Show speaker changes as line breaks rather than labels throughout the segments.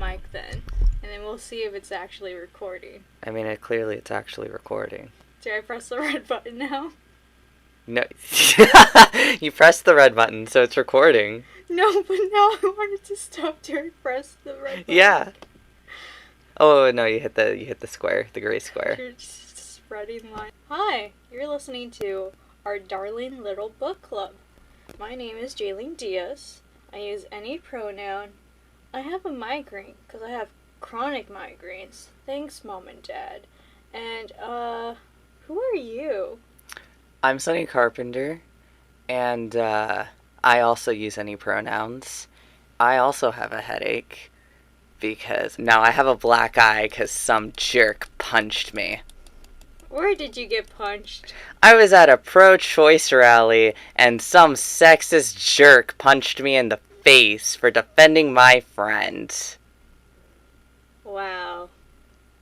mic then, and then we'll see if it's actually recording.
I mean, it's actually recording.
Do I press the red button now?
No. You pressed the red button, so it's recording.
No, but now I wanted to stop till I press the red button.
Yeah. Oh, no, you hit the square, the gray square.
You're just spreading line. Hi, you're listening to our darling little book club. My name is Jailene Diaz. I use any pronoun. I have a migraine, because I have chronic migraines. Thanks, Mom and Dad. And, who are you?
I'm Sonny Carpenter, and, I also use any pronouns. I also have a headache, because now I have a black eye because some jerk punched me.
Where did you get punched?
I was at a pro-choice rally, and some sexist jerk punched me in the face for defending my friend.
Wow.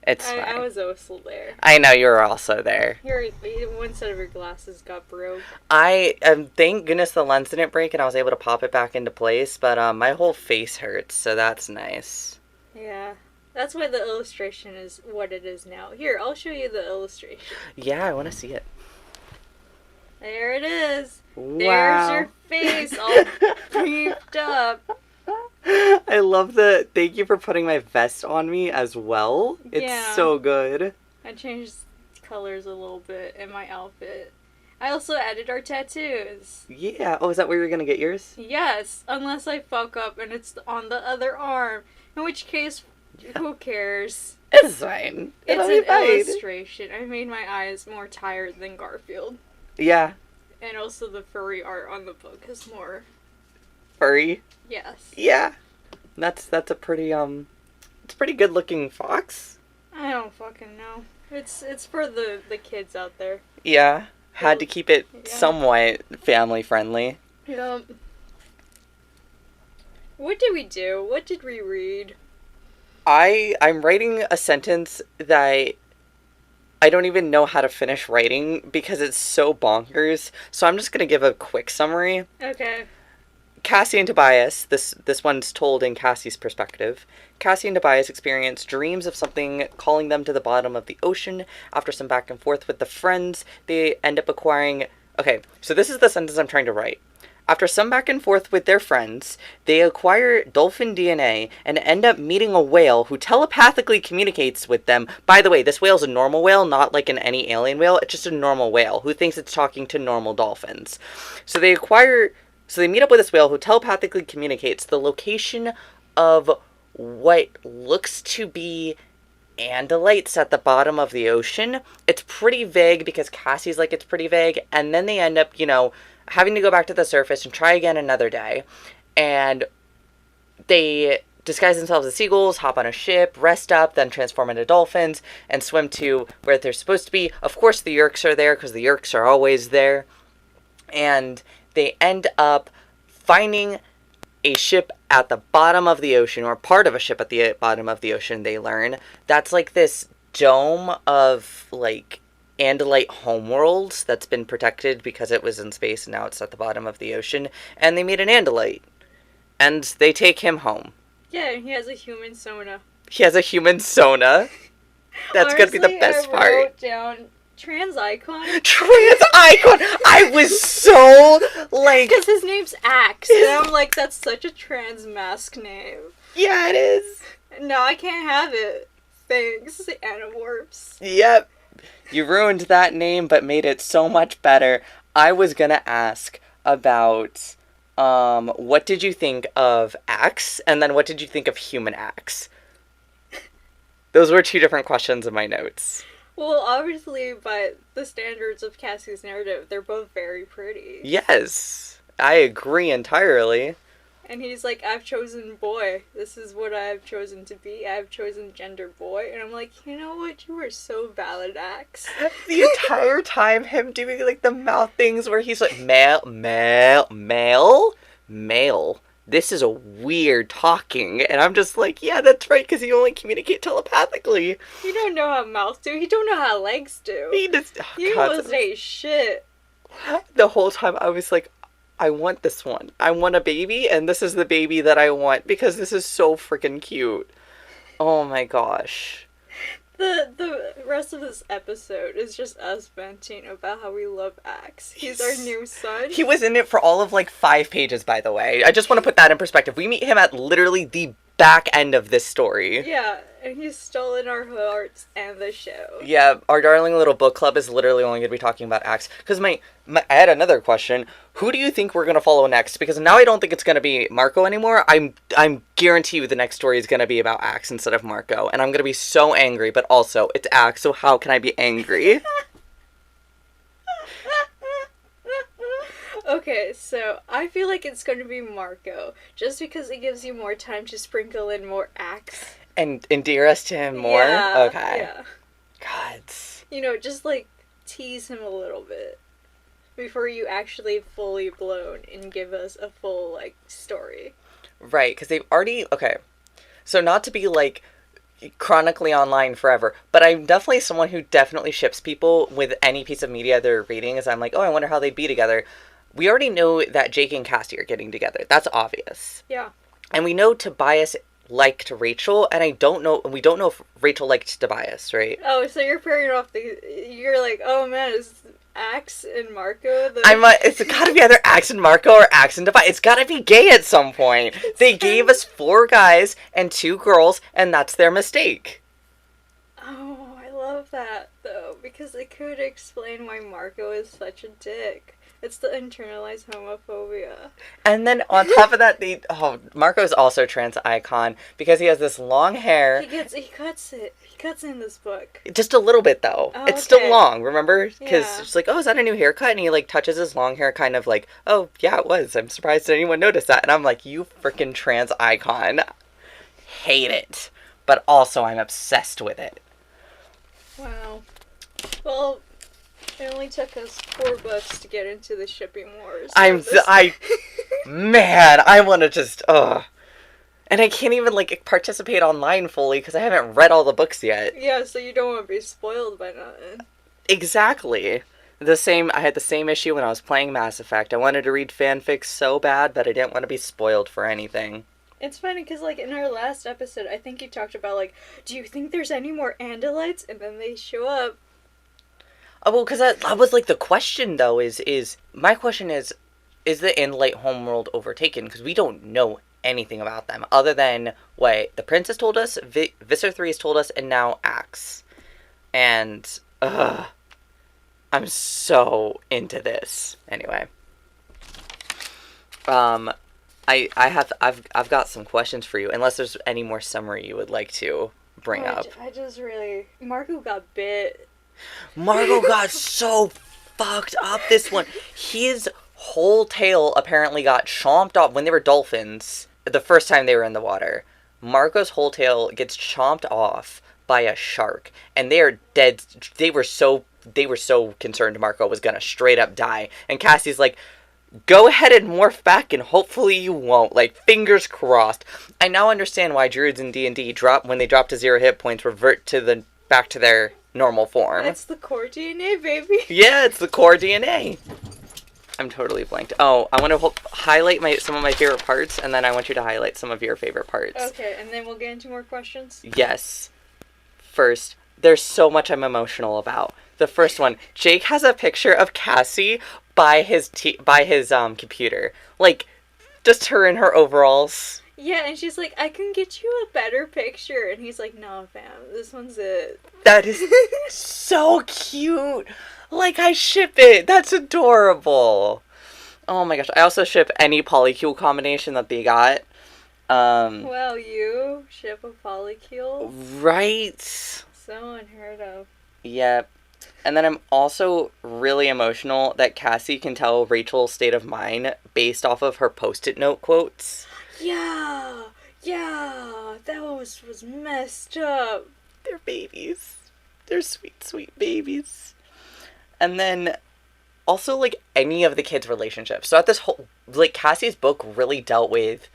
It's fine.
I was also there.
I know, you were also there.
One set of your glasses got broke.
Thank goodness the lens didn't break and I was able to pop it back into place, but my whole face hurts, so that's nice.
Yeah. That's why the illustration is what it is now. Here, I'll show you the illustration.
Yeah, I want to see it.
There it is.
Wow.
There's your face all beefed up.
I love thank you for putting my vest on me as well. It's so good.
I changed colors a little bit in my outfit. I also added our tattoos.
Yeah. Oh, is that where you're gonna get yours?
Yes, unless I fuck up and it's on the other arm. In which case, who cares?
It's fine.
It's an illustration. I made my eyes more tired than Garfield.
Yeah.
And also the furry art on the book is more...
Furry?
Yes.
Yeah. That's a pretty, it's a pretty good looking fox.
I don't fucking know. It's for the kids out there.
Yeah. Had to keep it somewhat family friendly.
Yep. What did we do? What did we read?
I'm writing a sentence that I don't even know how to finish writing because it's so bonkers. So I'm just going to give a quick summary.
Okay.
Cassie and Tobias, this one's told in Cassie's perspective. Cassie and Tobias experience dreams of something calling them to the bottom of the ocean. After some back and forth with the friends, they end up acquiring... Okay, so this is the sentence I'm trying to write. After some back and forth with their friends, they acquire dolphin DNA and end up meeting a whale who telepathically communicates with them. By the way, this whale's a normal whale, not like any alien whale. It's just a normal whale who thinks it's talking to normal dolphins. So they meet up with this whale who telepathically communicates the location of what looks to be andalites at the bottom of the ocean. It's pretty vague because Cassie's like, it's pretty vague. And then they end up, having to go back to the surface and try again another day. And they disguise themselves as seagulls, hop on a ship, rest up, then transform into dolphins, and swim to where they're supposed to be. Of course, the Yerks are there, because the Yerks are always there. And they end up finding a ship at the bottom of the ocean, or part of a ship at the bottom of the ocean, they learn. That's like this dome of, Andalite homeworlds that's been protected because it was in space and now it's at the bottom of the ocean. And they meet an Andalite. And they take him home.
Yeah, he has a human Sona.
He has a human Sona. That's going to be the best part.
I wrote down trans icon.
Trans icon! I was so,
Because his name's Axe. And I'm like, that's such a trans mask name.
Yeah, it is.
No, I can't have it. Thanks, Animorphs.
Yep. You ruined that name, but made it so much better. I was gonna ask about, what did you think of Axe, and then what did you think of Human Axe? Those were two different questions in my notes.
Well, obviously, by the standards of Cassie's narrative, they're both very pretty.
Yes, I agree entirely.
And he's like, I've chosen boy. This is what I've chosen to be. I've chosen gender boy. And I'm like, you know what? You are so valid, Axe.
The entire time, him doing, the mouth things where he's like, male. This is a weird talking. And I'm just like, yeah, that's right, because you only communicate telepathically.
You don't know how mouths do. You don't know how legs do.
He just...
You will say shit.
The whole time, I was like, I want this one. I want a baby, and this is the baby that I want, because this is so freaking cute. Oh my gosh.
The rest of this episode is just us venting about how we love Axe. He's our new son.
He was in it for all of like 5 pages, by the way. I just want to put that in perspective. We meet him at literally the back end of this story.
Yeah, and he's stolen our hearts and the show.
Yeah, our darling little book club is literally only going to be talking about Axe. Because I had another question. Who do you think we're going to follow next? Because now I don't think it's going to be Marco anymore. I'm guarantee you the next story is going to be about Axe instead of Marco. And I'm going to be so angry, but also, it's Axe, so how can I be angry?
Okay, so I feel like it's going to be Marco, just because it gives you more time to sprinkle in more Axe.
And endear us to him more?
Yeah,
okay.
Yeah.
God.
You know, just like tease him a little bit before you actually fully blown and give us a full, like, story.
Right, because they've already... Okay. So not to be, like, chronically online forever, but I'm definitely someone who definitely ships people with any piece of media they're reading, as I'm like, oh, I wonder how they'd be together. We already know that Jake and Cassie are getting together. That's obvious.
Yeah.
And we know Tobias liked Rachel, and we don't know if Rachel liked Tobias, right?
Oh, so you're pairing off you're like, oh man, is Axe and Marco
it's gotta be either Axe and Marco or Axe and Tobias. It's gotta be gay at some point. They gave us 4 guys and 2 girls, and that's their mistake.
Oh, I love that, though, because it could explain why Marco is such a dick. It's the internalized homophobia.
And then on top of that, Marco's also a trans icon because he has this long hair.
He cuts it. He cuts in this book.
Just a little bit, though.
Oh,
it's still long, remember? Because
Yeah.
it's like, oh, is that a new haircut? And he, like, touches his long hair kind of like, oh, yeah, it was. I'm surprised anyone noticed that. And I'm like, you freaking trans icon. Hate it. But also, I'm obsessed with it.
Wow. Well, it only took us 4 books to get into the shipping wars.
Man, I want to just, And I can't even, like, participate online fully because I haven't read all the books yet.
Yeah, so you don't want to be spoiled by nothing.
Exactly. I had the same issue when I was playing Mass Effect. I wanted to read fanfics so bad, but I didn't want to be spoiled for anything.
It's funny because, like, in our last episode, I think you talked about, like, do you think there's any more Andalites? And then they show up.
Oh, well, because that was, like, the question, though, my question is the Andalite homeworld overtaken? Because we don't know anything about them, other than what the Princess told us, Visser 3 has told us, and now Axe. And, I'm so into this. Anyway. I've got some questions for you, unless there's any more summary you would like to bring up.
I just really... Marco got bit.
Marco got so fucked up this one. His whole tail apparently got chomped off when they were dolphins the first time they were in the water. Marco's whole tail gets chomped off by a shark, and they are dead. They were so concerned Marco was gonna straight up die. And Cassie's like, go ahead and morph back and hopefully you won't. Like, fingers crossed. I now understand why druids in D&D when they drop to 0 hit points, revert back to their normal form.
It's the core DNA, baby.
Yeah, it's the core DNA. I'm totally blanked. Oh, I want to highlight some of my favorite parts, and then I want you to highlight some of your favorite parts.
Okay, and then we'll get into more questions?
Yes. First, there's so much I'm emotional about. The first one, Jake has a picture of Cassie by his computer. Like, just her in her overalls.
Yeah, and she's like, I can get you a better picture. And he's like, no, fam, this one's it.
That is so cute. Like, I ship it. That's adorable. Oh my gosh. I also ship any polycule combination that they got.
Well, you ship a polycule?
Right.
So unheard of.
Yep. And then I'm also really emotional that Cassie can tell Rachel's state of mind based off of her Post-it note quotes.
Yeah, that was messed up.
They're babies. They're sweet, sweet babies. And then also, like, any of the kids' relationships. So at this whole, like, Cassie's book really dealt with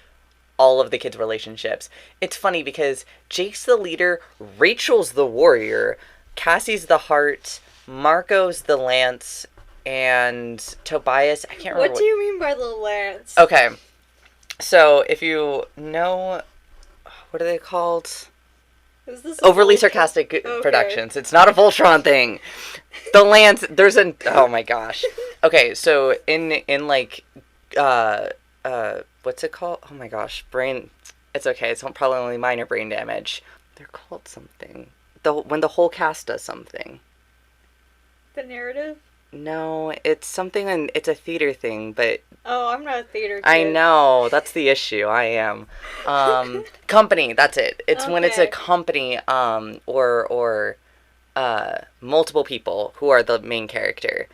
all of the kids' relationships. It's funny because Jake's the leader, Rachel's the warrior, Cassie's the heart, Marco's the lance, and Tobias, I can't remember.
What do you mean by the lance?
Okay. So, if you know, what are they called?
Is this
Overly
Voltron?
sarcastic
Okay.
productions. It's not a Voltron thing. The lands. There's an. Oh my gosh. Okay, so in like, what's it called? Oh my gosh, brain. It's okay. It's probably only minor brain damage. They're called something. When the whole cast does something.
The narrative?
No, it's something. It's a theater thing, but.
Oh, I'm not a theater kid.
I know, that's the issue. I am. Company, that's it. It's when it's a
Okay.
company, or multiple people who are the main character.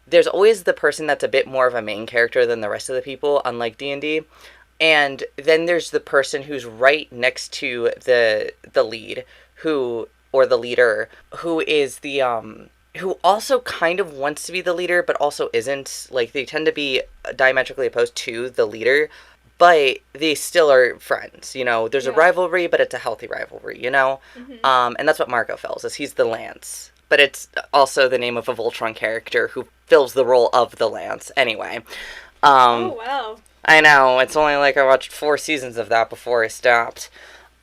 There's always the person that's a bit more of a main character than the rest of the people, unlike D&D. And then there's the person who's right next to the lead, or the leader, who is who also kind of wants to be the leader, but also isn't. Like, they tend to be diametrically opposed to the leader, but they still are friends, you know? There's a rivalry, but it's a healthy rivalry, you know?
Mm-hmm.
And that's what Marco fills, is he's the Lance. But it's also the name of a Voltron character who fills the role of the Lance, anyway.
Oh, wow.
I know, it's only like I watched 4 seasons of that before I stopped.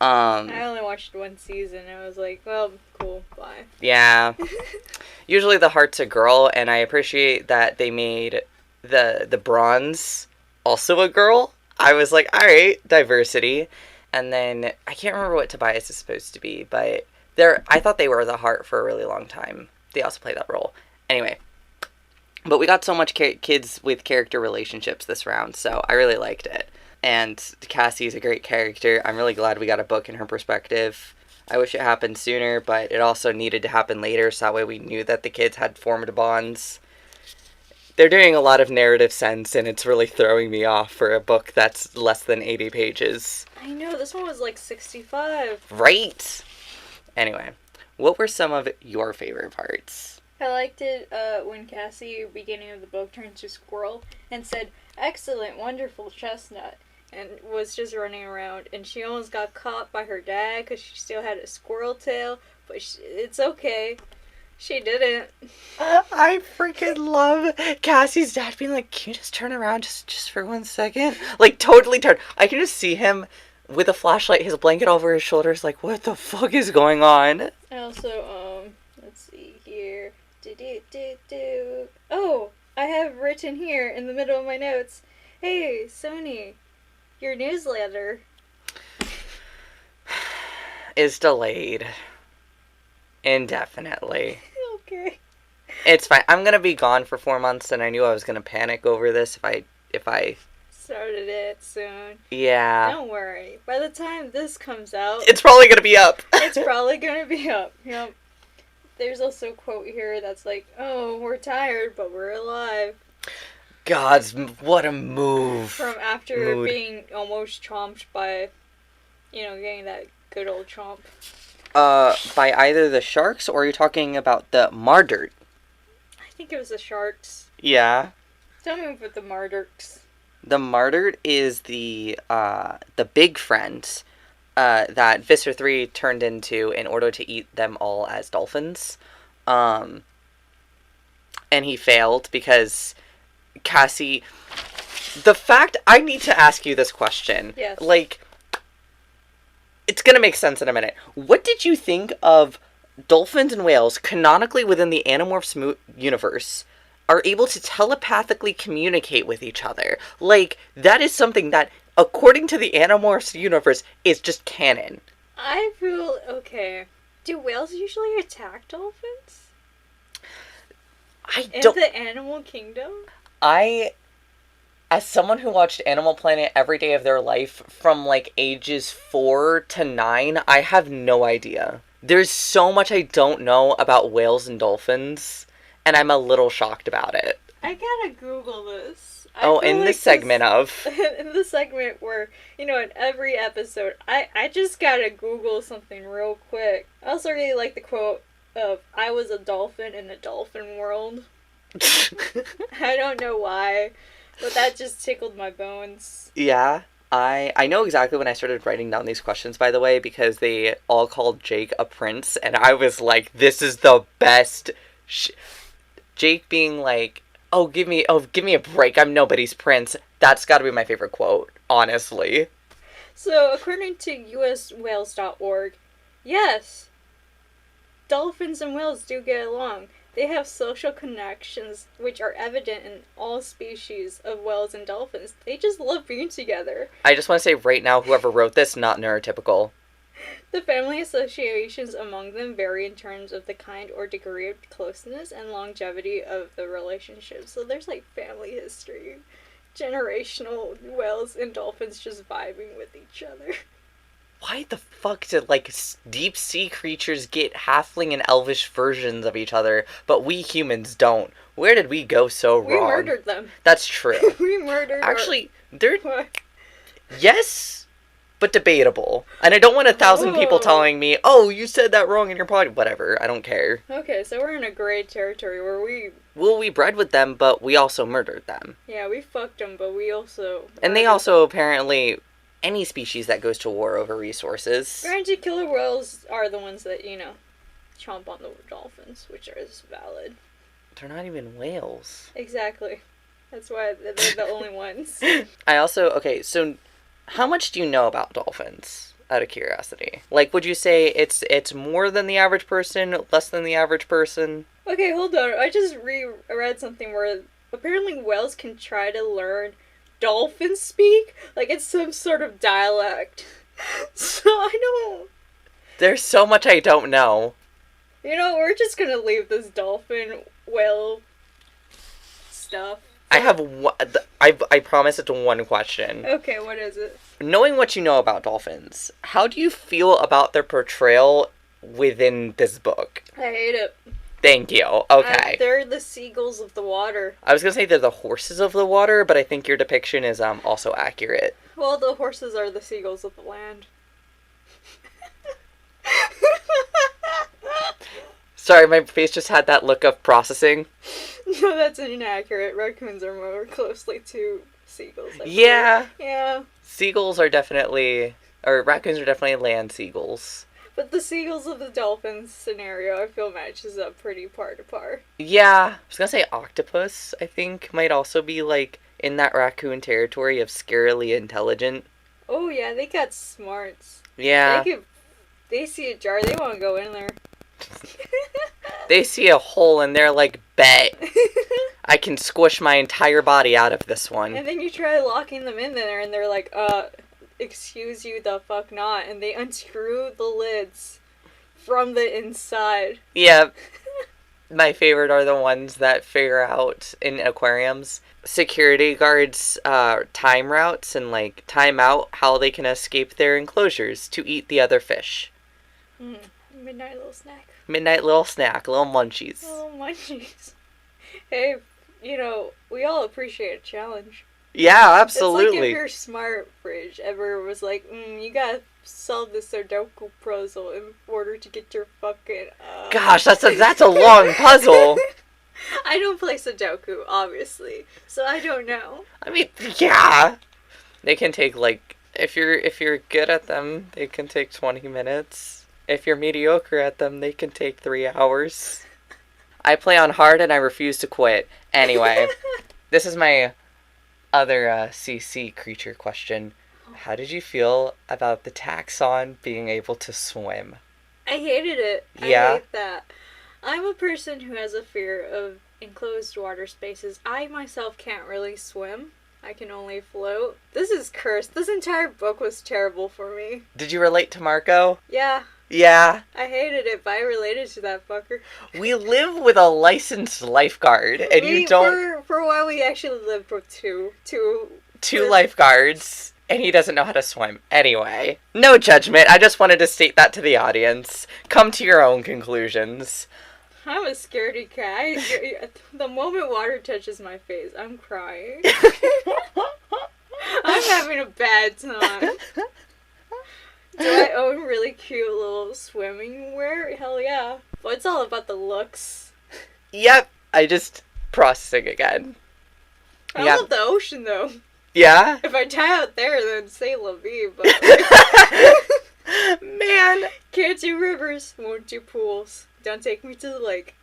I only watched 1 season. I was like, well, cool, bye.
Yeah. Usually the heart's a girl, and I appreciate that they made the bronze also a girl. I was like, alright, diversity. And then, I can't remember what Tobias is supposed to be, but I thought they were the heart for a really long time. They also play that role. Anyway. But we got so much kids with character relationships this round, so I really liked it. And Cassie is a great character. I'm really glad we got a book in her perspective. I wish it happened sooner, but it also needed to happen later, so that way we knew that the kids had formed bonds. They're doing a lot of narrative sense, and it's really throwing me off for a book that's less than 80 pages.
I know, this one was like 65.
Right! Anyway, what were some of your favorite parts?
I liked it when Cassie, beginning of the book, turned to Squirrel and said, "Excellent, wonderful chestnut," and was just running around. And she almost got caught by her dad because she still had a squirrel tail, but it's okay. She didn't.
I freaking love Cassie's dad being like, "Can you just turn around just for 1 second?" Like, totally turn. I can just see him with a flashlight, his blanket over his shoulders, like, what the fuck is going on?
I also, let's see here. Oh, I have written here in the middle of my notes, "Hey, Sony, your newsletter
is delayed indefinitely."
Okay.
It's fine. I'm gonna be gone for 4 months, and I knew I was gonna panic over this if I
started it soon.
Yeah.
Don't worry. By the time this comes out,
it's probably gonna be up.
It's probably gonna be up. Yep. There's also a quote here that's like, "Oh, we're tired, but we're alive."
Gods, what a move.
From after being almost chomped by, getting that good old chomp.
By either the sharks, or are you talking about the Mardert?
I think it was the sharks.
Yeah.
Tell me about the Mardurks.
The Mardert is the big friend that Visser 3 turned into in order to eat them all as dolphins. And he failed because Cassie... I need to ask you this question.
Yes.
Like, it's gonna make sense in a minute. What did you think of dolphins and whales canonically within the Animorphs universe are able to telepathically communicate with each other? Like, that is something that, according to the Animorphs universe, is just canon.
I feel... Okay. Do whales usually attack dolphins? In the animal kingdom? As
someone who watched Animal Planet every day of their life from, like, ages 4 to 9, I have no idea. There's so much I don't know about whales and dolphins, and I'm a little shocked about it.
I gotta Google this.
In the segment of...
In the segment where, in every episode, I just gotta Google something real quick. I also really like the quote of, "I was a dolphin in the dolphin world." I don't know why, but that just tickled my bones.
Yeah. I know exactly when I started writing down these questions, by the way, because they all called Jake a prince, and I was like, this is the best. Jake being like, give me a break, I'm nobody's prince. That's gotta be my favorite quote, honestly.
So, according to uswhales.org, Yes, dolphins and whales do get along. They have social connections, which are evident in all species of whales and dolphins. They just love being together.
I just want to say right now, whoever wrote this, not neurotypical.
The family associations among them vary in terms of the kind or degree of closeness and longevity of the relationship. So there's like family history, generational whales and dolphins just vibing with each other.
Why the fuck did, like, deep sea creatures get halfling and elvish versions of each other, but we humans don't? Where did we go so wrong?
We murdered them.
That's true.
We murdered
Actually, they're...
What?
Yes, but debatable. And I don't want 1,000 people telling me, oh, you said that wrong in your pod. Whatever, I don't care.
Okay, so we're in a gray territory where we...
Well, we bred with them, but we also murdered them.
Yeah, we fucked them, but we also...
And they also apparently... Any species that goes to war over resources.
Granted, killer whales are the ones that, chomp on the dolphins, which is valid.
They're not even whales.
Exactly. That's why they're the only ones.
Okay, so how much do you know about dolphins, out of curiosity? Like, would you say it's more than the average person, less than the average person?
Okay, hold on. I just read something where apparently whales can try to learn dolphins speak? Like, it's some sort of dialect. So, I don't...
There's so much I don't know.
We're just gonna leave this dolphin whale stuff.
I promise it's one question.
Okay, what is it?
Knowing what you know about dolphins, how do you feel about their portrayal within this book?
I hate it.
Thank you. Okay.
They're the seagulls of the water.
I was going to say they're the horses of the water, but I think your depiction is also accurate.
Well, the horses are the seagulls of the land.
Sorry, my face just had that look of processing.
No, that's inaccurate. Raccoons are more closely to seagulls.
Yeah.
Yeah.
Seagulls are definitely... Or raccoons are definitely land seagulls.
But the seagulls of the dolphins scenario, I feel, matches up pretty par to par.
Yeah. I was gonna say octopus, I think, might also be, like, in that raccoon territory of scarily intelligent.
Oh, yeah, they got smarts.
Yeah.
They see a jar, they want to go in there.
They see a hole and they're like, bet. I can squish my entire body out of this one.
And then you try locking them in there and they're like, excuse you the fuck not. And they unscrew the lids from the inside.
Yeah. My favorite are the ones that figure out in aquariums security guards time routes and like time out how they can escape their enclosures to eat the other fish.
Midnight little snack.
Midnight little snack, little munchies.
Little munchies. Hey, we all appreciate a challenge.
Yeah, absolutely.
It's like if your smart fridge ever was like, you gotta solve this Sudoku puzzle in order to get your fucking...
Gosh, that's a long puzzle.
I don't play Sudoku, obviously, so I don't know.
I mean, yeah. They can take, like, if you're good at them, they can take 20 minutes. If you're mediocre at them, they can take 3 hours. I play on hard and I refuse to quit. Anyway, this is my other CC creature question. How did you feel about the taxon being able to swim?
I hated it.
Yeah.
I hate that. I'm a person who has a fear of enclosed water spaces. I myself can't really swim. I can only float. This is cursed. This entire book was terrible for me.
Did you relate to Marco?
Yeah.
Yeah.
I hated it, but I related to that fucker.
We live with a licensed lifeguard, and you don't...
For a while, we actually lived with two
lifeguards, and he doesn't know how to swim. Anyway, no judgment. I just wanted to state that to the audience. Come to your own conclusions.
I'm a scaredy cat. The moment water touches my face, I'm crying. I'm having a bad time. Do I own really cute little swimming wear? Hell yeah. But it's all about the looks.
Yep. I just processing again.
I love the ocean though.
Yeah?
If I die out there, then say la vie, but...
Man.
Can't do rivers, won't do pools. Don't take me to the lake.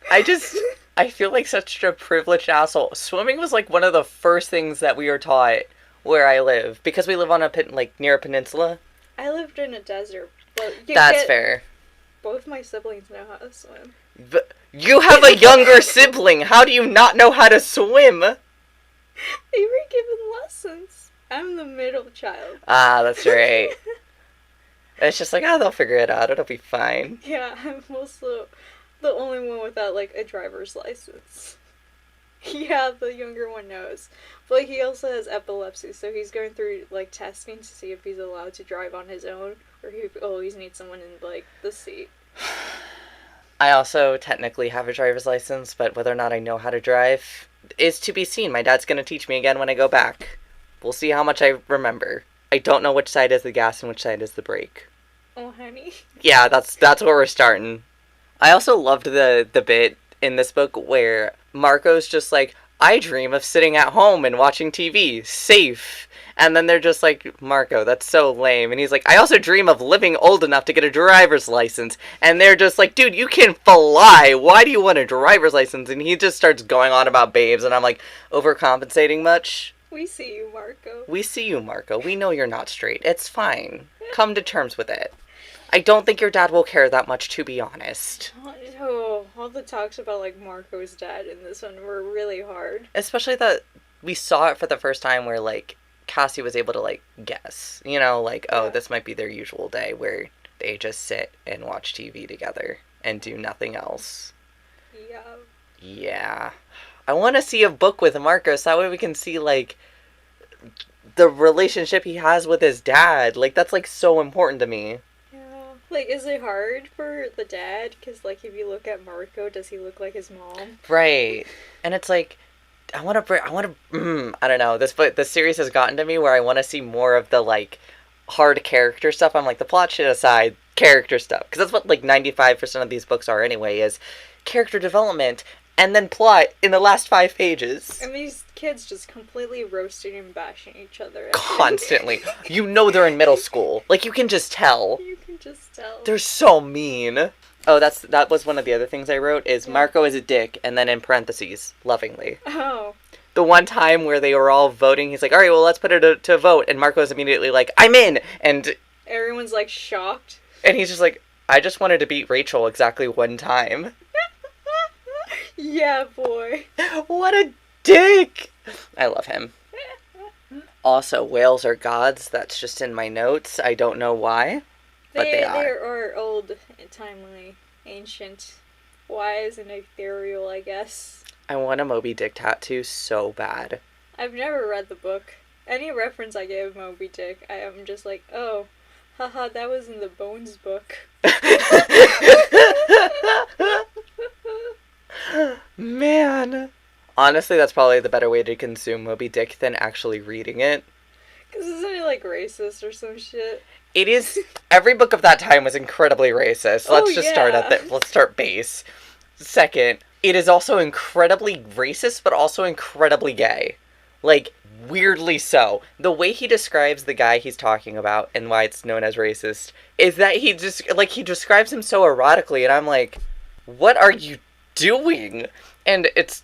I feel like such a privileged asshole. Swimming was like one of the first things that we were taught where I live. Because we live on near a peninsula.
I lived in a desert, But
That's fair.
Both my siblings know how to swim.
But you have a younger sibling. How do you not know how to swim?
They were given lessons. I'm the middle child.
Ah, that's right. It's just like, they'll figure it out. It'll be fine.
Yeah, I'm also the only one without, like, a driver's license. Yeah, the younger one knows. But he also has epilepsy, so he's going through, like, testing to see if he's allowed to drive on his own, or he always needs someone in, like, the seat.
I also technically have a driver's license, but whether or not I know how to drive is to be seen. My dad's going to teach me again when I go back. We'll see how much I remember. I don't know which side is the gas and which side is the brake.
Oh, honey.
Yeah, that's where we're starting. I also loved the bit in this book where Marco's just like, I dream of sitting at home and watching TV, safe. And then they're just like, Marco, that's so lame. And he's like, I also dream of living old enough to get a driver's license. And they're just like, dude, you can fly. Why do you want a driver's license? And he just starts going on about babes. And I'm like, overcompensating much?
We see you, Marco.
We see you, Marco. We know you're not straight. It's fine. Come to terms with it. I don't think your dad will care that much, to be honest.
Oh, all the talks about, like, Marco's dad in this one were really hard.
Especially that we saw it for the first time where, like, Cassie was able to, like, guess. You know, like, oh, this might be their usual day where they just sit and watch TV together and do nothing else.
Yeah.
Yeah. I want to see a book with Marco so that way we can see, like, the relationship he has with his dad. Like, that's, like, so important to me.
Like, is it hard for the dad? Because, like, if you look at Marco, does he look like his mom?
Right. And it's like, I don't know. This series has gotten to me where I want to see more of the, like, hard character stuff. I'm like, the plot shit aside, character stuff. Because that's what, like, 95% of these books are anyway, is character development and then plot in the last 5 pages.
And these kids just completely roasting and bashing each other.
Constantly. You know they're in middle school. Like, you can just tell.
You can just tell.
They're so mean. Oh, that was one of the other things I wrote, is Marco is a dick, and then in parentheses, lovingly.
Oh.
The one time where they were all voting, he's like, all right, well, let's put it to vote. And Marco's immediately like, I'm in. And
everyone's, like, shocked.
And he's just like, I just wanted to beat Rachel exactly one time.
Yeah, boy.
What a dick. I love him. Also, whales are gods. That's just in my notes. I don't know why, but they are.
They are old, timely, ancient, wise, and ethereal, I guess.
I want a Moby Dick tattoo so bad.
I've never read the book. Any reference I give Moby Dick, I am just like, oh, haha, that was in the Bones book.
Man. Honestly, that's probably the better way to consume Moby Dick than actually reading it.
Because isn't it, like, racist or some shit?
It is. Every book of that time was incredibly racist. Let's just start at that. Let's start base. Second, it is also incredibly racist, but also incredibly gay. Like, weirdly so. The way he describes the guy he's talking about and why it's known as racist is that he describes him so erotically, and I'm like, what are you doing? And it's,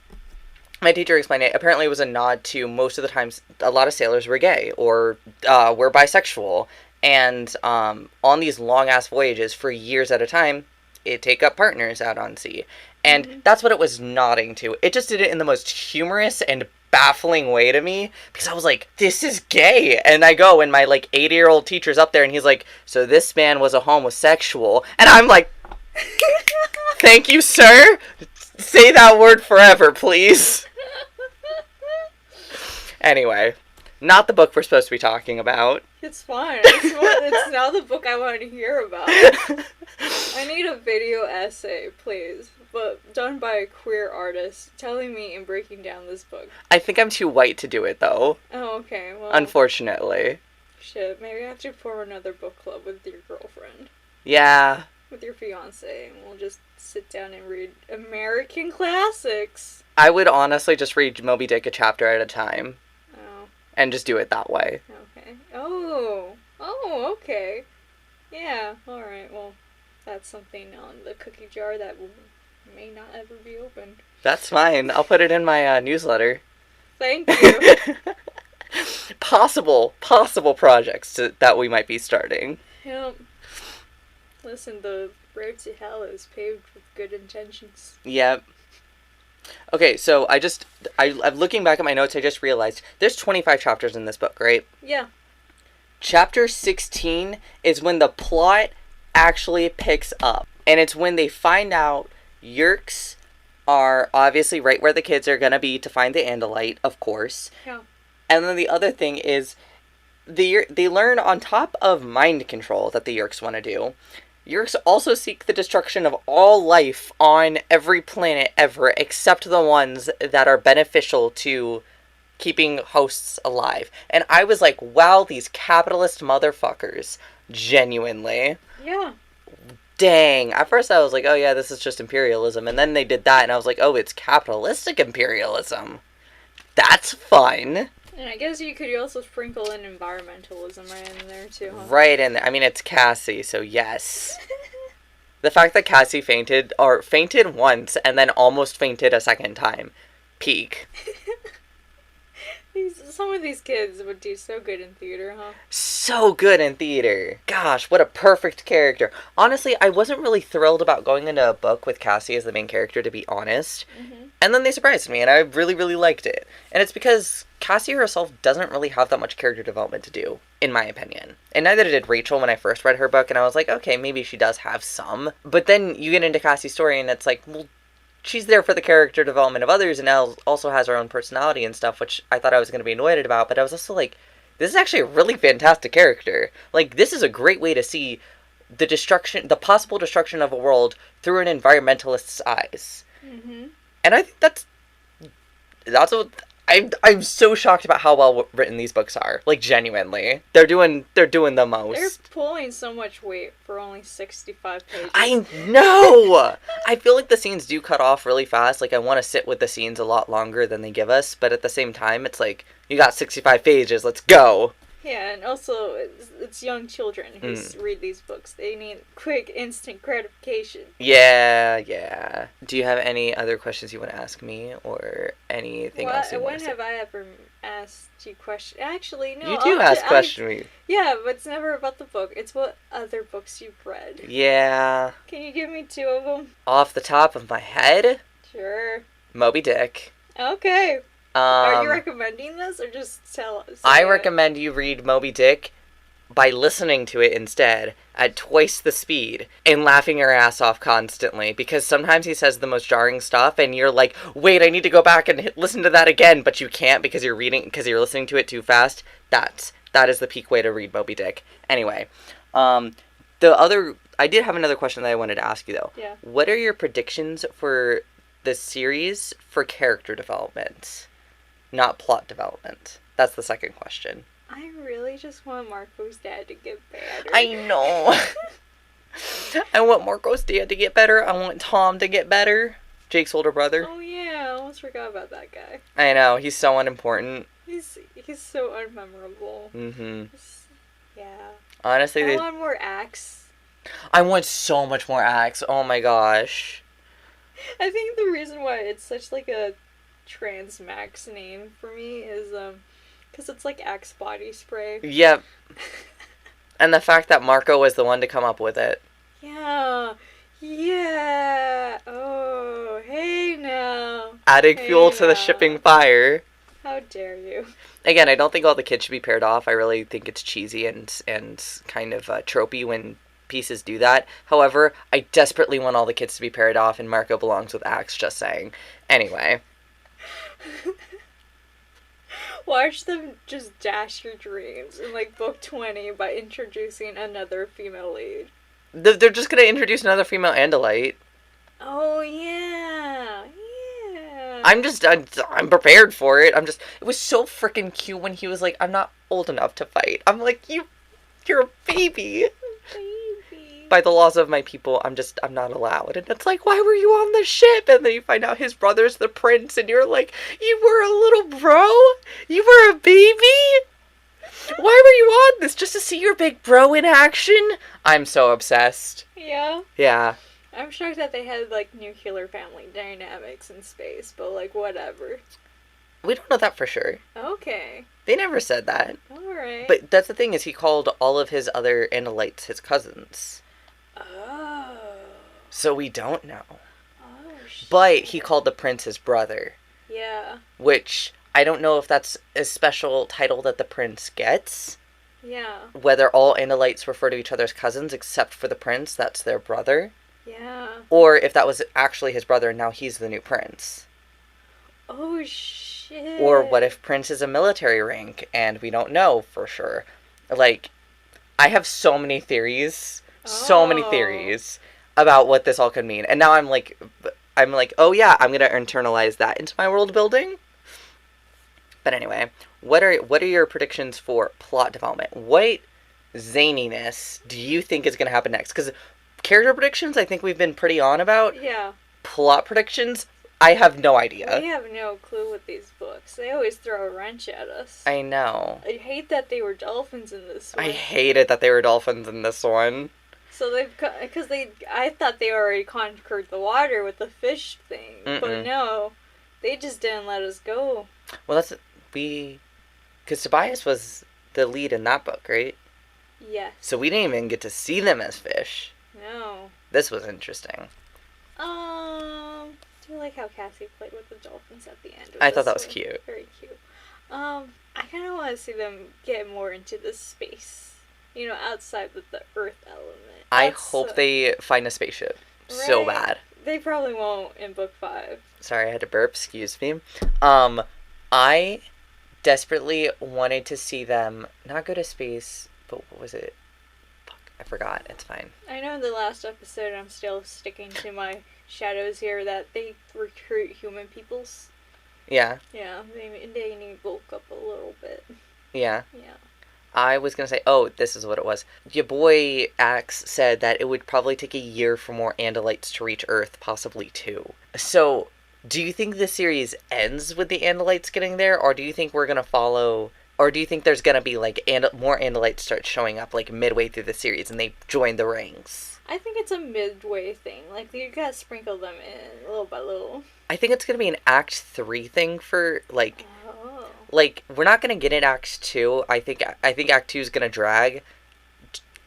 my teacher explained it, apparently it was a nod to most of the times a lot of sailors were gay or were bisexual, and on these long ass voyages for years at a time, it'd take up partners out on sea. And that's what it was nodding to. It just did it in the most humorous and baffling way to me, because I was like, this is gay. And I go, and my, like, 80-year-old teacher's up there, and he's like, so this man was a homosexual. And I'm like, thank you, sir. Say that word forever, please. Anyway, not the book we're supposed to be talking about.
It's fine. It's not the book I want to hear about. I need a video essay, please, but done by a queer artist, telling me and breaking down this book.
I think I'm too white to do it, though.
Oh, okay. Well,
unfortunately.
Shit, maybe I have to form another book club with your girlfriend.
Yeah.
With your fiancé, and we'll just sit down and read American classics.
I would honestly just read Moby Dick a chapter at a time.
Oh.
And just do it that way.
Okay. Oh, okay. Yeah, alright, well, that's something on the cookie jar that may not ever be opened.
That's fine. I'll put it in my newsletter.
Thank you.
Possible projects that we might be starting.
Yep. Listen, the road to hell is paved with good intentions.
Yep. Okay, so I'm looking back at my notes, I just realized there's 25 chapters in this book, right?
Yeah.
Chapter 16 is when the plot actually picks up. And it's when they find out Yerks are obviously right where the kids are going to be to find the Andalite, of course.
Yeah.
And then the other thing is, they learn on top of mind control that the Yerks want to do. Yerks also seek the destruction of all life on every planet ever, except the ones that are beneficial to keeping hosts alive. And I was like, wow, these capitalist motherfuckers. Genuinely.
Yeah.
Dang. At first I was like, oh yeah, this is just imperialism. And then they did that and I was like, oh, it's capitalistic imperialism. That's fun.
And I guess you could also sprinkle in environmentalism right in there too, huh?
Right in there. I mean, it's Cassie, so yes. The fact that Cassie fainted once and then almost fainted a second time. Peak.
Some of these kids would do so good in theater, huh?
So good in theater. Gosh, what a perfect character. Honestly, I wasn't really thrilled about going into a book with Cassie as the main character, to be honest. Mm-hmm. And then they surprised me, and I really, really liked it. And it's because Cassie herself doesn't really have that much character development to do, in my opinion. And neither did Rachel when I first read her book, and I was like, okay, maybe she does have some. But then you get into Cassie's story, and it's like, well, she's there for the character development of others, and now also has her own personality and stuff, which I thought I was going to be annoyed about, but I was also like, this is actually a really fantastic character. Like, this is a great way to see the possible destruction of a world through an environmentalist's eyes. Mm-hmm. And I think that's what I'm so shocked about how well written these books are. Like, genuinely, they're doing the most.
They're pulling so much weight for only 65 pages.
I know. I feel like the scenes do cut off really fast. Like, I want to sit with the scenes a lot longer than they give us, but at the same time, it's like, you got 65 pages. Let's go.
Yeah, and also, it's young children who read these books. They need quick, instant gratification.
Yeah. Do you have any other questions you want to ask me, or anything else you want to say?
When have I ever asked you questions? Actually, no.
You do ask questions.
Yeah, but it's never about the book. It's what other books you've read.
Yeah.
Can you give me 2 of them?
Off the top of my head?
Sure.
Moby Dick.
Okay. Are you recommending this, or just tell us?
I recommend you read Moby Dick by listening to it instead at twice the speed and laughing your ass off constantly, because sometimes he says the most jarring stuff and you're like, wait, I need to go back and listen to that again, but you can't because you're listening to it too fast. That is the peak way to read Moby Dick. Anyway, I did have another question that I wanted to ask you though.
Yeah.
What are your predictions for the series for character development? Not plot development. That's the second question.
I really just want Marco's dad to get better.
I know. I want Marco's dad to get better. I want Tom to get better. Jake's older brother.
Oh yeah, I almost forgot about that guy.
I know. He's so unimportant.
He's so unmemorable.
Mm-hmm.
Yeah.
Honestly,
I want more Axe.
I want so much more Axe. Oh my gosh.
I think the reason why it's such like a trans Max name for me is because it's like Axe body spray.
Yep. And the fact that Marco was the one to come up with it.
Yeah. Oh, hey now.
Adding fuel to the shipping fire.
How dare you.
Again, I don't think all the kids should be paired off. I really think it's cheesy and kind of tropey when pieces do that. However, I desperately want all the kids to be paired off, and Marco belongs with Axe, just saying. Anyway.
Watch them just dash your dreams in like book 20 by introducing another female lead.
They're just gonna introduce another female Andalite.
Oh yeah.
I'm prepared for it. It was so freaking cute when he was like, I'm not old enough to fight. I'm like, you're a baby. By the laws of my people, I'm not allowed. And it's like, why were you on the ship? And then you find out his brother's the prince, and you're like, you were a little bro? You were a baby? Why were you on this? Just to see your big bro in action? I'm so obsessed.
Yeah?
Yeah.
I'm shocked that they had, like, nuclear family dynamics in space, but, like, whatever.
We don't know that for sure.
Okay.
They never said that.
Alright.
But that's the thing, is he called all of his other Andalites his cousins.
Oh.
So we don't know.
Oh, shit.
But he called the prince his brother.
Yeah.
Which, I don't know if that's a special title that the prince gets.
Yeah.
Whether all Andalites refer to each other as cousins, except for the prince, that's their brother.
Yeah.
Or if that was actually his brother and now he's the new prince.
Oh, shit.
Or what if prince is a military rank and we don't know for sure. Like, I have so many theories. So many theories about what this all could mean. And now I'm like, oh yeah, I'm going to internalize that into my world building. But anyway, what are your predictions for plot development? What zaniness do you think is going to happen next? Because character predictions, I think we've been pretty on about.
Yeah.
Plot predictions, I have no idea.
We have no clue with these books. They always throw a wrench at us.
I know.
I hate that they were dolphins in this one.
I hated that they were dolphins in this one.
So I thought they already conquered the water with the fish thing.
Mm-mm.
But no, they just didn't let us go.
Well, because Tobias was the lead in that book, right?
Yes.
So we didn't even get to see them as fish.
No.
This was interesting.
Do you like how Cassie played with the dolphins at the end?
I thought that was cute.
Very cute. I kind of want to see them get more into the space. You know, outside of the Earth element.
I hope they find a spaceship so bad.
They probably won't in book 5.
Sorry, I had to burp. Excuse me. I desperately wanted to see them not go to space, but what was it? Fuck, I forgot. It's fine.
I know in the last episode, I'm still sticking to my shadows here, that they recruit human peoples.
Yeah.
Yeah, they need to bulk up a little bit.
Yeah.
Yeah.
I was going to say, this is what it was. Your boy Axe said that it would probably take a year for more Andalites to reach Earth, possibly 2. So, do you think the series ends with the Andalites getting there, or do you think we're going to follow, or do you think there's going to be, like, more Andalites start showing up, like, midway through the series, and they join the ranks?
I think it's a midway thing. Like, you gotta sprinkle them in little by little.
I think it's going to be an Act 3 thing for, like...
Oh.
Like, we're not going to get it Act 2. I think Act 2 is going to drag.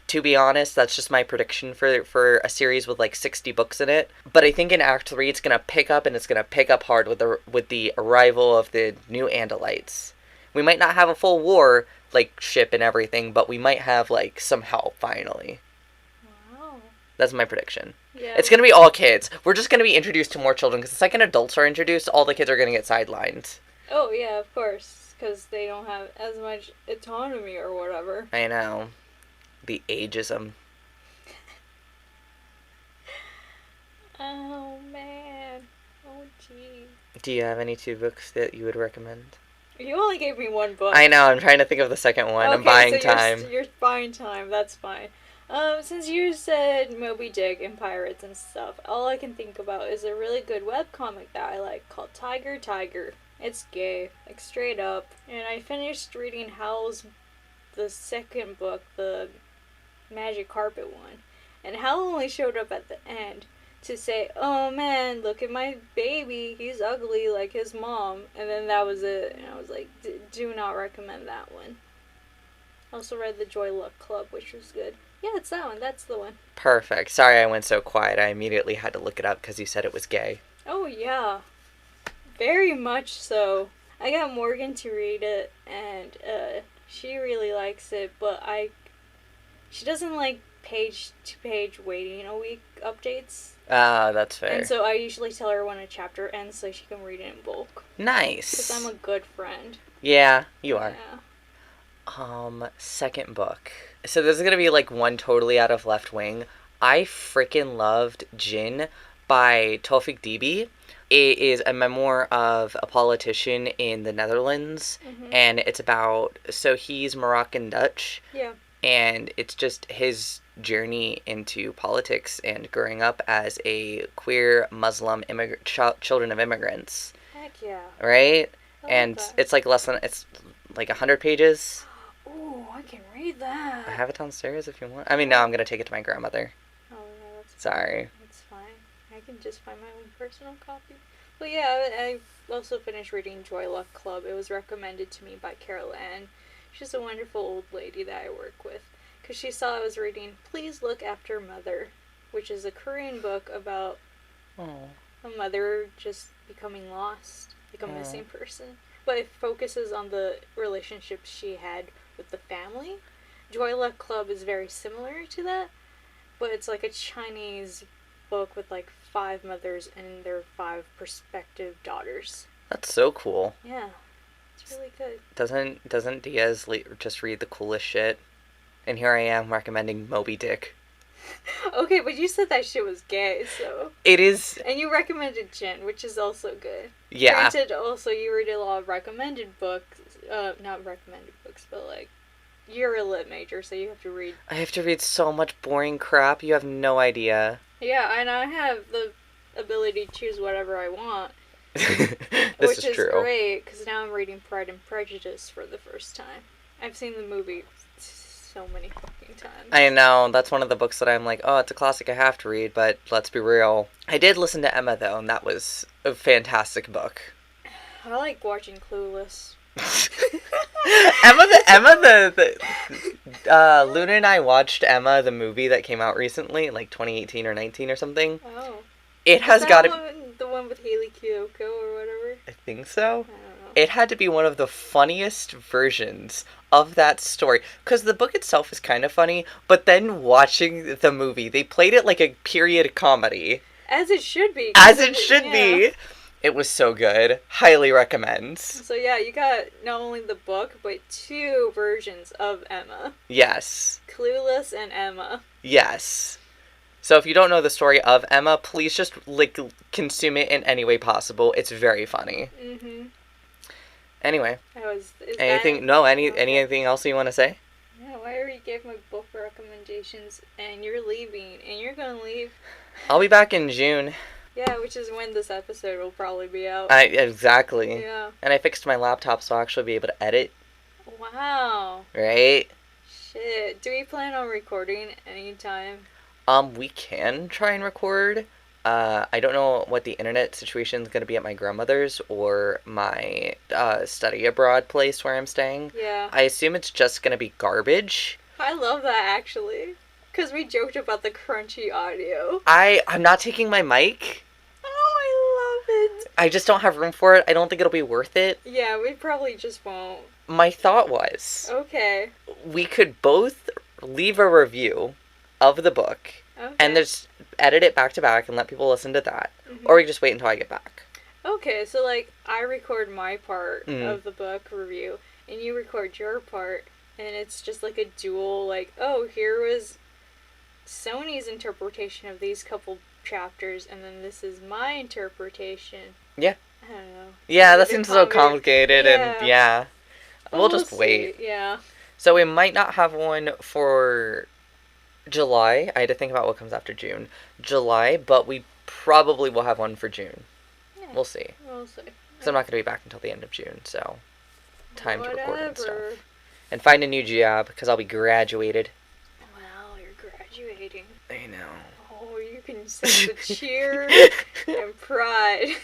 To be honest, that's just my prediction for a series with, like, 60 books in it. But I think in Act 3, it's going to pick up, and it's going to pick up hard with the arrival of the new Andalites. We might not have a full war, like, ship and everything, but we might have, like, some help, finally.
Wow.
That's my prediction.
Yeah.
It's going to be all kids. We're just going to be introduced to more children, because the second adults are introduced, all the kids are going to get sidelined.
Oh, yeah, of course. Because they don't have as much autonomy or whatever.
I know. The ageism.
Oh, man. Oh, gee.
Do you have any 2 books that you would recommend?
You only gave me 1 book.
I know, I'm trying to think of the second one.
Okay,
I'm buying
so
time.
You're buying time, that's fine. Since you said Moby Dick and pirates and stuff, all I can think about is a really good webcomic that I like called Tiger Tiger. It's gay, like straight up. And I finished reading Hal's, the second book, the Magic Carpet one. And Hal only showed up at the end to say, oh man, look at my baby, he's ugly like his mom. And then that was it. And I was like, do not recommend that one. I also read The Joy Luck Club, which was good. Yeah, it's that one. That's the one.
Perfect. Sorry I went so quiet. I immediately had to look it up because you said it was gay.
Oh, yeah. Very much so. I got Morgan to read it, and she really likes it, but she doesn't like page-to-page waiting a week updates.
Ah, that's fair.
And so I usually tell her when a chapter ends so she can read it in bulk.
Nice.
Because I'm a good friend.
Yeah, you are.
Yeah.
Second book. So this is gonna be like one totally out of left wing. I freaking loved Jin by Tawfiq Dibi. It is a memoir of a politician in the Netherlands, and it's about, so he's Moroccan Dutch.
Yeah.
And it's just his journey into politics and growing up as a queer Muslim children of immigrants.
Heck yeah.
Right?
And
it's like it's like 100 pages.
Ooh, I can read that.
I have it downstairs if you want. I mean, no, I'm going to take it to my grandmother.
Oh, yeah, that's
Sorry.
It's fine. I can just find my own personal copy. But yeah, I also finished reading Joy Luck Club. It was recommended to me by Carol Ann. She's a wonderful old lady that I work with. because she saw I was reading Please Look After Mother, which is a Korean book about a mother just becoming lost, like a missing person. But it focuses on the relationships she had with the family. Joy Luck Club is very similar to that, but it's like a Chinese book with like 5 mothers and their 5 prospective daughters.
That's so cool.
Yeah, it's really good.
Doesn't Diaz just read the coolest shit? And here I am recommending Moby Dick.
Okay, but you said that shit was gay, so...
It is...
And you recommended Jin, which is also good.
Yeah.
Granted, also, you read a lot of recommended books. Not recommended books, but like... You're a lit major, so you have to read...
I have to read so much boring crap, you have no idea.
Yeah, and I have the ability to choose whatever I want.
Which is true.
Great, because now I'm reading Pride and Prejudice for the first time. I've seen the movie so many fucking times.
I know, that's one of the books that I'm like, oh, it's a classic I have to read, but let's be real. I did listen to Emma, though, and that was a fantastic book.
I like watching Clueless.
Luna and I watched Emma, the movie that came out recently, like 2018 or 19 or something.
Oh.
It has got to...
The one with Haley Kiyoko or whatever?
I think so.
I don't know.
It had to be one of the funniest versions of that story. Because the book itself is kind of funny, but then watching the movie, they played it like a period comedy.
As it should be.
As it should be. It was so good. Highly recommend.
So yeah, you got not only the book, but 2 versions of Emma.
Yes.
Clueless and Emma.
Yes. So if you don't know the story of Emma, please just, consume it in any way possible. It's very funny. Mm-hmm. Anyway. Anything else you want to say?
No, I already gave my book recommendations, and you're leaving, and you're gonna leave.
I'll be back in June.
Yeah, which is when this episode will probably be out.
Exactly.
Yeah.
And I fixed my laptop, so I'll actually be able to edit.
Wow.
Right?
Shit. Do we plan on recording anytime?
We can try and record. I don't know what the internet situation is going to be at my grandmother's or my study abroad place where I'm staying.
Yeah.
I assume it's just going to be garbage.
I love that, actually. Because we joked about the crunchy audio.
I'm not taking my mic.
Oh, I love it.
I just don't have room for it. I don't think it'll be worth it.
Yeah, we probably just won't.
My thought was...
Okay.
We could both leave a review of the book.
Okay.
And just edit it back to back and let people listen to that. Mm-hmm. Or we just wait until I get back.
Okay, so, I record my part of the book review, and you record your part, and it's just, a dual, oh, here was Sony's interpretation of these couple chapters, and then this is my interpretation.
Yeah.
I don't know.
Yeah, that seems so complicated, and yeah. We'll just wait.
Yeah.
So we might not have one for July. I had to think about what comes after June. July, but we probably will have one for June. Yeah. We'll see.
We'll see.
Because I'm not going to be back until the end of June, so time to record and stuff. And find a new job, because I'll be graduated.
Wow, you're graduating.
I know.
Oh, you can sense the cheer and pride.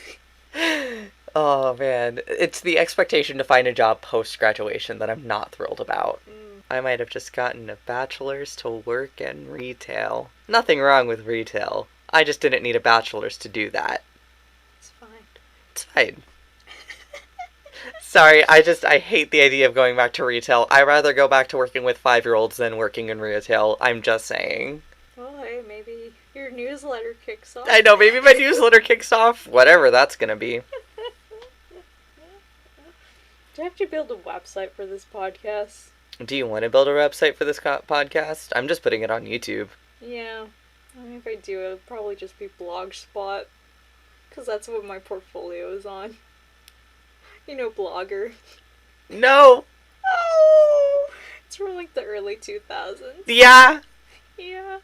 Oh, man. It's the expectation to find a job post-graduation that I'm not thrilled about. I might have just gotten a bachelor's to work in retail. Nothing wrong with retail. I just didn't need a bachelor's to do that.
It's fine.
It's fine. Sorry, I hate the idea of going back to retail. I'd rather go back to working with 5-year-olds than working in retail. I'm just saying.
Well, hey, maybe your newsletter kicks off.
I know, maybe my newsletter kicks off. Whatever that's gonna be.
Do I have to build a website for this podcast?
Do you want to build a website for this podcast? I'm just putting it on YouTube.
Yeah. I mean, if I do, it'll probably just be Blogspot. Because that's what my portfolio is on. You know, Blogger.
No!
Oh! It's from, the early 2000s.
Yeah!
Yeah.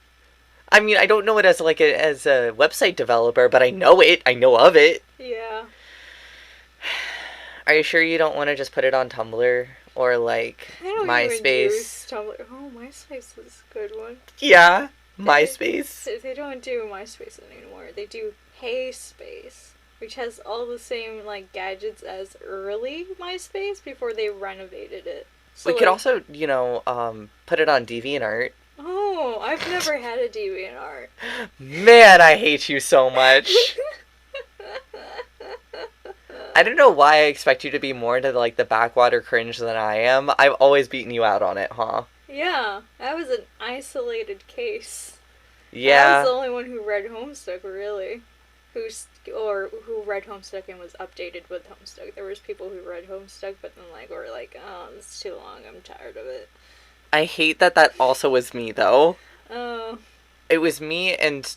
I mean, I don't know it as a website developer, but I know it. I know of it.
Yeah.
Are you sure you don't want to just put it on Tumblr? Or, MySpace?
Even use Tumblr. Oh, MySpace is a good one.
Yeah. MySpace.
They don't do MySpace anymore. They do HeySpace, which has all the same, gadgets as early MySpace before they renovated it. So
we could also, put it on DeviantArt.
Oh, I've never had a DeviantArt.
Man, I hate you so much. I don't know why I expect you to be more into, like, the backwater cringe than I am. I've always beaten you out on it, huh?
Yeah, that was an isolated case.
Yeah.
I was the only one who read Homestuck, really. Who read Homestuck and was updated with Homestuck. There was people who read Homestuck, but then, like, were like, oh, it's too long, I'm tired of it.
I hate that also was me, though.
Oh.
It was me, and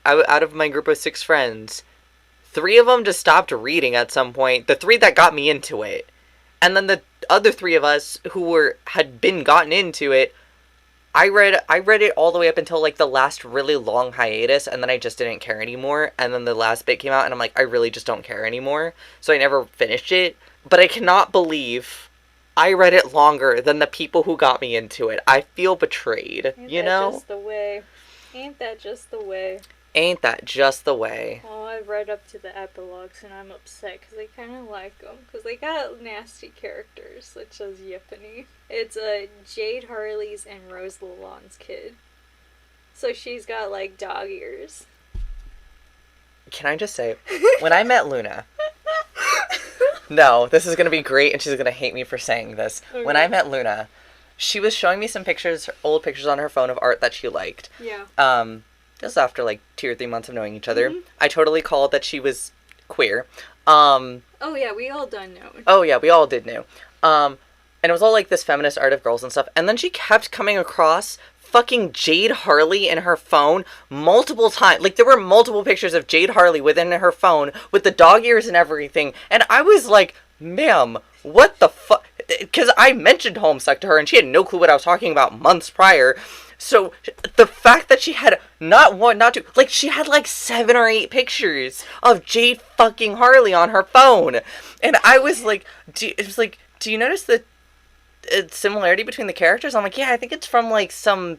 out of my group of 6 friends, 3 of them just stopped reading at some point. The 3 that got me into it. And then the other 3 of us who had been gotten into it, I read it all the way up until, like, the last really long hiatus, and then I just didn't care anymore. And then the last bit came out, and I'm like, I really just don't care anymore. So I never finished it. But I cannot believe I read it longer than the people who got me into it. I feel betrayed, you know?
Ain't that just the way? Ain't that just the way?
Ain't that just the way?
Well, I've read up to the epilogues, and I'm upset because I kind of like them. Because they got nasty characters, such as Yippany. It's Jade Harley's and Rose Lalonde's kid. So she's got, like, dog ears.
Can I just say, when I met Luna... No, this is going to be great, and she's going to hate me for saying this. Okay. When I met Luna, she was showing me some pictures, old pictures on her phone of art that she liked.
Yeah.
This was after, like, 2 or 3 months of knowing each other.
Mm-hmm.
I totally called that she was queer.
Oh, yeah, we all done know.
Oh, yeah, we all did know. And it was all, like, this feminist art of girls and stuff. And then she kept coming across fucking Jade Harley in her phone multiple times. Like, there were multiple pictures of Jade Harley within her phone with the dog ears and everything. And I was like, ma'am, what the fuck? Because I mentioned Homestuck to her, and she had no clue what I was talking about months prior. So, the fact that she had not 1, not 2, like, she had, like, 7 or 8 pictures of Jade fucking Harley on her phone. And I was like, do you notice the similarity between the characters? I'm like, yeah, I think it's from, like, some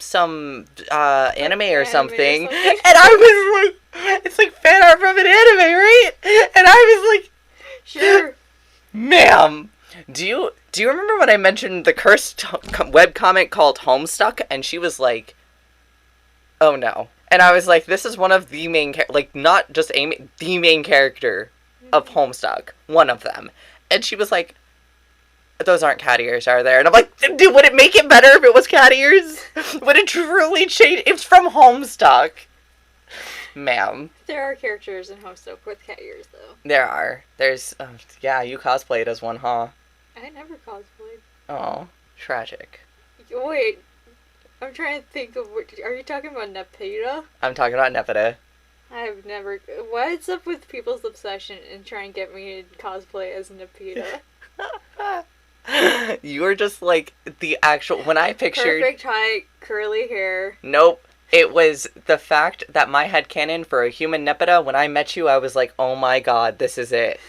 anime or something. And I was like, it's like fan art from an anime, right? And I was like,
sure.
Ma'am, do you remember when I mentioned the cursed webcomic called Homestuck? And she was like, oh no. And I was like, this is one of the main, like, not just the main character of Homestuck. One of them. And she was like, those aren't cat ears, are there? And I'm like, dude, would it make it better if it was cat ears? Would it truly change? It's from Homestuck. Ma'am.
There are characters in Homestuck with cat ears, though.
There are. There's, yeah, you cosplayed as one, huh?
I never cosplayed.
Oh, tragic.
Wait, I'm trying to think of are you talking about Nepeta?
I'm talking about Nepeta.
I've never... What's up with people's obsession and trying to get me to cosplay as Nepeta?
You were just like the actual... When I pictured...
Perfect height, curly hair.
Nope. It was the fact that my headcanon for a human Nepeta, when I met you, I was like, oh my god, this is it.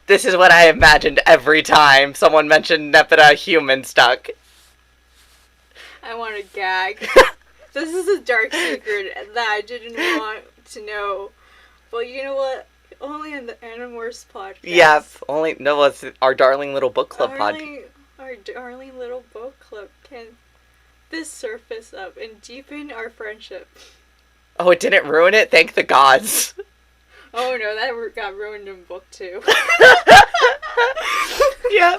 This is what I imagined every time someone mentioned Nepeta human stuck.
I want to gag. This is a dark secret that I didn't want to know. But you know what? Only in the Animorphs podcast.
Yeah, only... No, it's our darling little book club podcast.
Our darling little book club can this surface up and deepen our friendship.
Oh, it didn't ruin it? Thank the gods.
Oh no, that got ruined in book 2.
Yeah.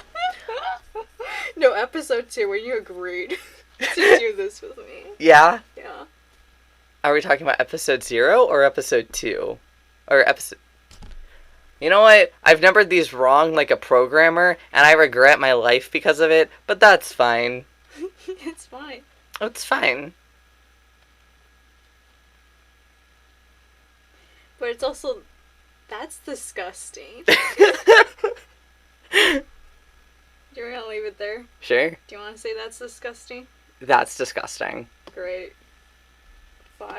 No, episode 2, when you agreed to do this with me.
Yeah?
Yeah.
Are we talking about episode 0 or episode 2? Or episode... You know what? I've numbered these wrong like a programmer, and I regret my life because of it, but that's fine.
It's fine.
It's fine.
But it's also... That's disgusting. Do you want to leave it there?
Sure.
Do you want to say that's disgusting?
That's disgusting.
Great.